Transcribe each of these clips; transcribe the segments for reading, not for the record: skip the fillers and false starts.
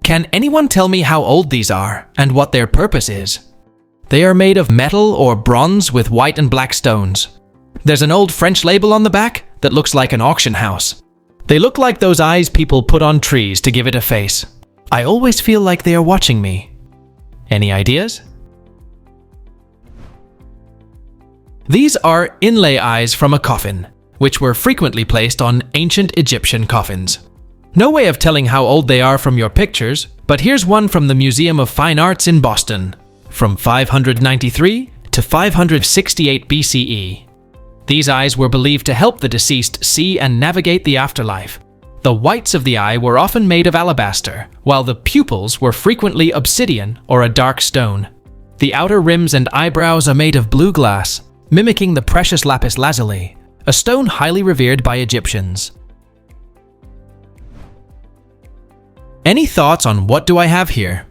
Can anyone tell me how old these are and what their purpose is? They are made of metal or bronze with white and black stones. There's an old French label on the back that looks like an auction house. They look like those eyes people put on trees to give it a face. I always feel like they are watching me. Any ideas? These are inlay eyes from a coffin, which were frequently placed on ancient Egyptian coffins. No way of telling how old they are from your pictures, but here's one from the Museum of Fine Arts in Boston, from 593 to 568 BCE. These eyes were believed to help the deceased see and navigate the afterlife. The whites of the eye were often made of alabaster, while the pupils were frequently obsidian or a dark stone. The outer rims and eyebrows are made of blue glass, mimicking the precious lapis lazuli, a stone highly revered by Egyptians. Any thoughts on what do I have here?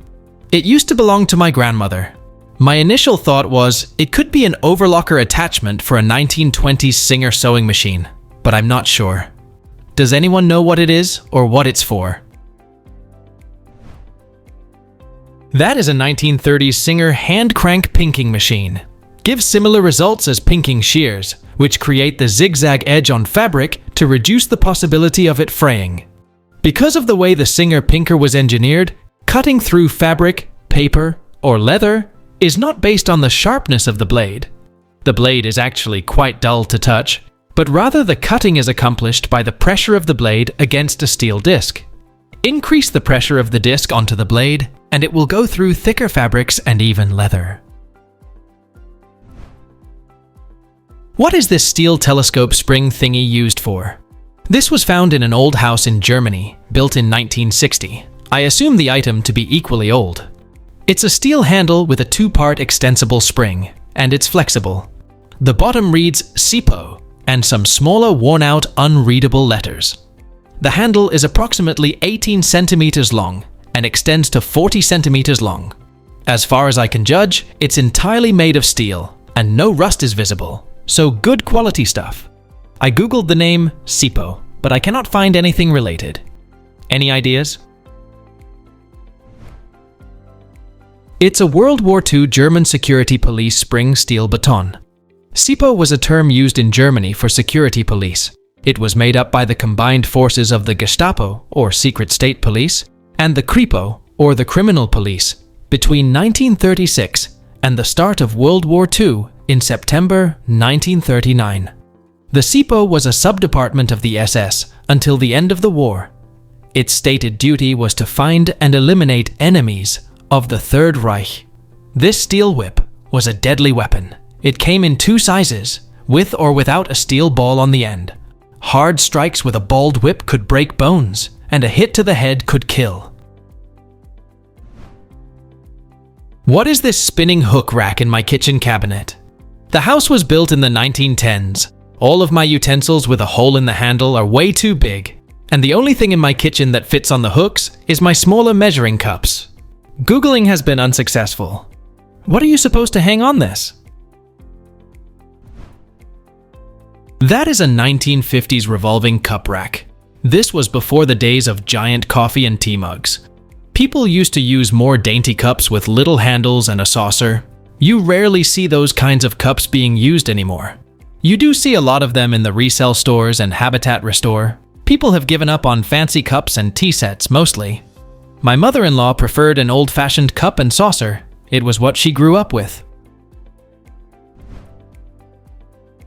It used to belong to my grandmother. My initial thought was it could be an overlocker attachment for a 1920s Singer sewing machine, but I'm not sure. Does anyone know what it is or what it's for? That is a 1930s Singer hand crank pinking machine. Gives similar results as pinking shears, which create the zigzag edge on fabric to reduce the possibility of it fraying. Because of the way the Singer pinker was engineered, cutting through fabric, paper, or leather is not based on the sharpness of the blade. The blade is actually quite dull to touch, but rather the cutting is accomplished by the pressure of the blade against a steel disc. Increase the pressure of the disc onto the blade, and it will go through thicker fabrics and even leather. What is this steel telescope spring thingy used for? This was found in an old house in Germany, built in 1960. I assume the item to be equally old. It's a steel handle with a two-part extensible spring, and it's flexible. The bottom reads SIPO, and some smaller worn-out unreadable letters. The handle is approximately 18 centimeters long and extends to 40 centimeters long. As far as I can judge, it's entirely made of steel, and no rust is visible, so good quality stuff. I googled the name SIPO, but I cannot find anything related. Any ideas? It's a World War II German security police spring steel baton. SIPO was a term used in Germany for security police. It was made up by the combined forces of the Gestapo, or secret state police, and the Kripo, or the criminal police, between 1936 and the start of World War II in September 1939. The SIPO was a subdepartment of the SS until the end of the war. Its stated duty was to find and eliminate enemies of the Third Reich. This steel whip was a deadly weapon. It came in two sizes, with or without a steel ball on the end. Hard strikes with a balled whip could break bones, and a hit to the head could kill. What is this spinning hook rack in my kitchen cabinet? The house was built in the 1910s. All of my utensils with a hole in the handle are way too big, and the only thing in my kitchen that fits on the hooks is my smaller measuring cups. Googling has been unsuccessful. What are you supposed to hang on this? That is a 1950s revolving cup rack. This was before the days of giant coffee and tea mugs. People used to use more dainty cups with little handles and a saucer. You rarely see those kinds of cups being used anymore. You do see a lot of them in the resale stores and Habitat Restore. People have given up on fancy cups and tea sets mostly. My mother-in-law preferred an old-fashioned cup and saucer. It was what she grew up with.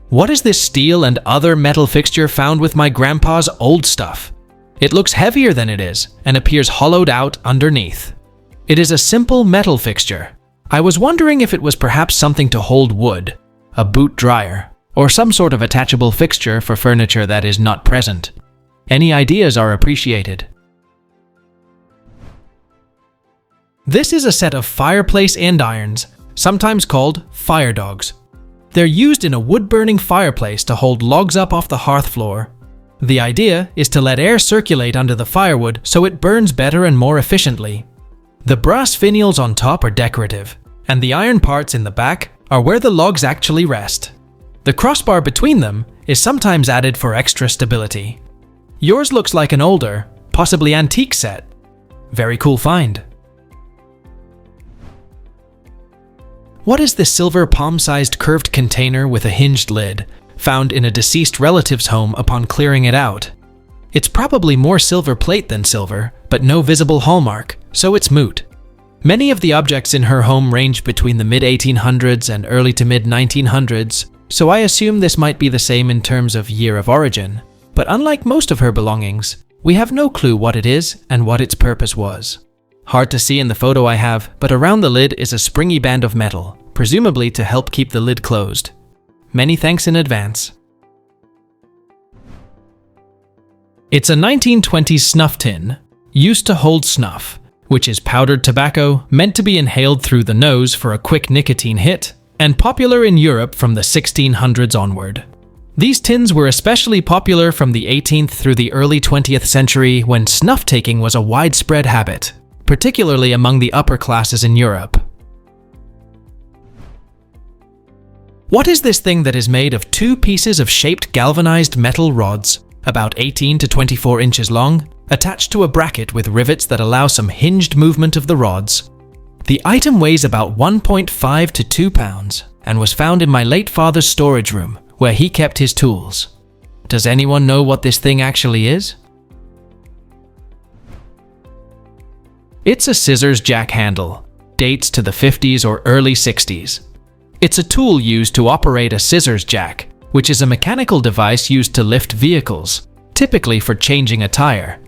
What is this steel and other metal fixture found with my grandpa's old stuff? It looks heavier than it is and appears hollowed out underneath. It is a simple metal fixture. I was wondering if it was perhaps something to hold wood, a boot dryer, or some sort of attachable fixture for furniture that is not present. Any ideas are appreciated. This is a set of fireplace andirons, sometimes called fire dogs. They're used in a wood-burning fireplace to hold logs up off the hearth floor. The idea is to let air circulate under the firewood so it burns better and more efficiently. The brass finials on top are decorative, and the iron parts in the back are where the logs actually rest. The crossbar between them is sometimes added for extra stability. Yours looks like an older, possibly antique set. Very cool find. What is this silver palm-sized curved container with a hinged lid, found in a deceased relative's home upon clearing it out? It's probably more silver plate than silver, but no visible hallmark, so it's moot. Many of the objects in her home range between the mid-1800s and early to mid-1900s, so I assume this might be the same in terms of year of origin. But unlike most of her belongings, we have no clue what it is and what its purpose was. Hard to see in the photo I have, but around the lid is a springy band of metal, presumably to help keep the lid closed. Many thanks in advance. It's a 1920s snuff tin, used to hold snuff, which is powdered tobacco meant to be inhaled through the nose for a quick nicotine hit, and popular in Europe from the 1600s onward. These tins were especially popular from the 18th through the early 20th century when snuff-taking was a widespread habit, particularly among the upper classes in Europe. What is this thing that is made of two pieces of shaped galvanized metal rods, about 18 to 24 inches long, attached to a bracket with rivets that allow some hinged movement of the rods? The item weighs about 1.5 to 2 pounds and was found in my late father's storage room, where he kept his tools. Does anyone know what this thing actually is? It's a scissors jack handle, dates to the 50s or early 60s. It's a tool used to operate a scissors jack, which is a mechanical device used to lift vehicles, typically for changing a tire.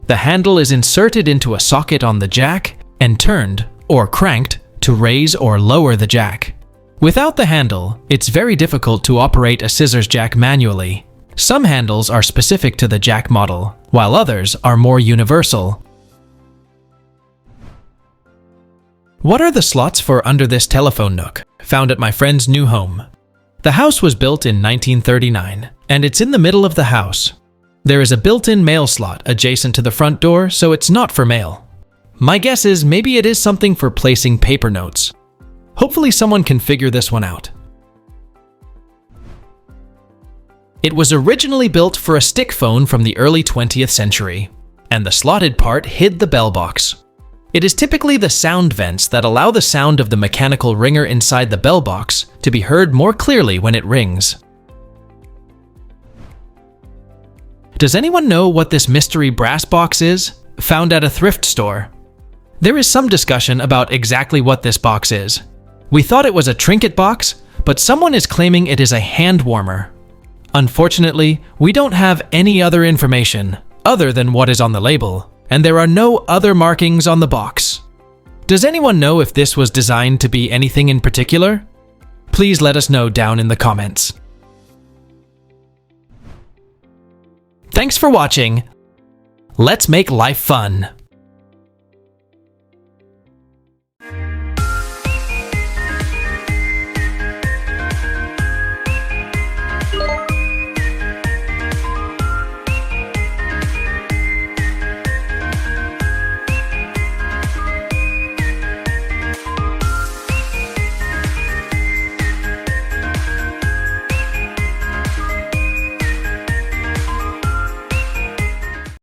The handle is inserted into a socket on the jack and turned, or cranked, to raise or lower the jack. Without the handle, it's very difficult to operate a scissors jack manually. Some handles are specific to the jack model, while others are more universal. What are the slots for under this telephone nook, found at my friend's new home? The house was built in 1939, and it's in the middle of the house. There is a built-in mail slot adjacent to the front door, so it's not for mail. My guess is maybe it is something for placing paper notes. Hopefully someone can figure this one out. It was originally built for a stick phone from the early 20th century, and the slotted part hid the bell box. It is typically the sound vents that allow the sound of the mechanical ringer inside the bell box to be heard more clearly when it rings. Does anyone know what this mystery brass box is, found at a thrift store? There is some discussion about exactly what this box is. We thought it was a trinket box, but someone is claiming it is a hand warmer. Unfortunately, we don't have any other information other than what is on the label, and there are no other markings on the box. Does anyone know if this was designed to be anything in particular? Please let us know down in the comments. Thanks for watching. Let's make life fun.